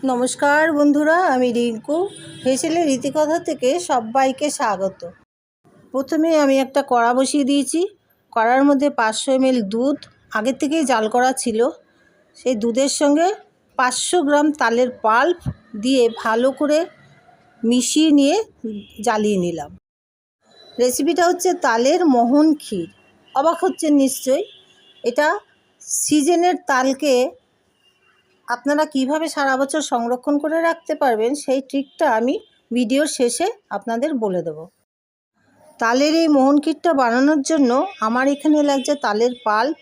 নমস্কার বন্ধুরা, আমি রিঙ্কু হেসেলের রীতিকথা থেকে সবাইকে স্বাগত। প্রথমে আমি একটা কড়া বসিয়ে দিয়েছি। কড়ার মধ্যে 500 ml দুধ আগে থেকেই জাল করা ছিল। সেই দুধের সঙ্গে 500 গ্রাম তালের পাল্প দিয়ে ভালো করে মিশিয়ে নিয়ে জ্বালিয়ে নিলাম। রেসিপিটা হচ্ছে তালের মোহন ক্ষীর। অবাক হচ্ছেন নিশ্চয়ই। এটা সিজনের তালকে আপনারা কিভাবে সারা বছর সংরক্ষণ করে রাখতে পারবেন সেই ট্রিকটা আমি ভিডিওর শেষে আপনাদের বলে দেব। তালের এই মোহন ক্ষীরটা বানানোর জন্য আমার এখানে লাগছে তালের পাল্প,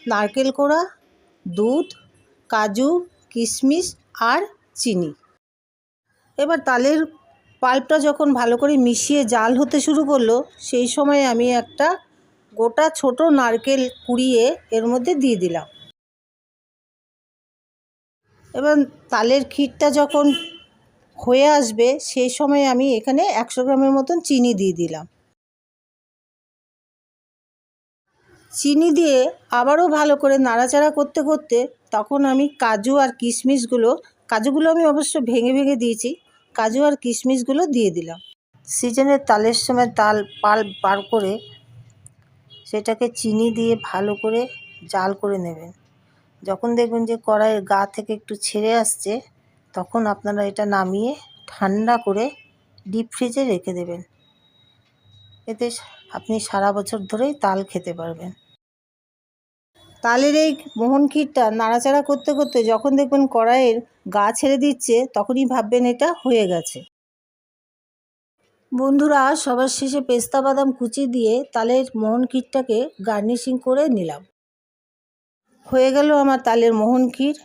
নারকেল কোড়া, দুধ, কাজু, কিশমিশ আর চিনি। এবার তালের পাল্পটা যখন ভালো করে মিশিয়ে জাল হতে শুরু করলো, সেই সময় আমি একটা গোটা ছোট নারকেল কুড়িয়ে এর মধ্যে দিয়ে দিলাম। এবার তালের ক্ষীরটা যখন হয়ে আসবে সেই সময় আমি এখানে 100 গ্রামের মতন চিনি দিয়ে দিলাম। চিনি দিয়ে আবারও ভালো করে নাড়াচাড়া করতে করতে তখন আমি কাজু আর কাজুগুলো আমি অবশ্য ভেঙে ভেঙে দিয়েছি, কাজু আর কিশমিশগুলো দিয়ে দিলাম। সিজনের তালের সময় তাল পাল্প বার করে সেটাকে চিনি দিয়ে ভালো করে জাল করে নেবেন। যখন দেখবেন যে কড়াইয়ের গা থেকে একটু ছেড়ে আসছে, তখন আপনারা এটা নামিয়ে ঠান্ডা করে ডিপ ফ্রিজে রেখে দেবেন। এতে আপনি সারা বছর ধরেই তাল খেতে পারবেন। তালের এই মোহন ক্ষীরটা নাড়াচাড়া করতে করতে যখন দেখবেন কড়াইয়ের গা ছেড়ে দিচ্ছে, তখনই ভাববেন এটা হয়ে গেছে। বন্ধুরা, সবার শেষে পেস্তা বাদাম কুচি দিয়ে তালের মোহন ক্ষীরটাকে গার্নিশিং করে নিলাম। হয়ে গেল আমার তালের মোহন ক্ষীর।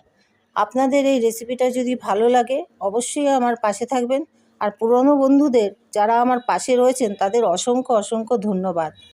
আপনাদের এই রেসিপিটা যদি ভালো লাগে অবশ্যই আমার পাশে থাকবেন। আর পুরনো বন্ধুদের যারা আমার পাশে রয়েছেন তাদের অসংখ্য ধন্যবাদ।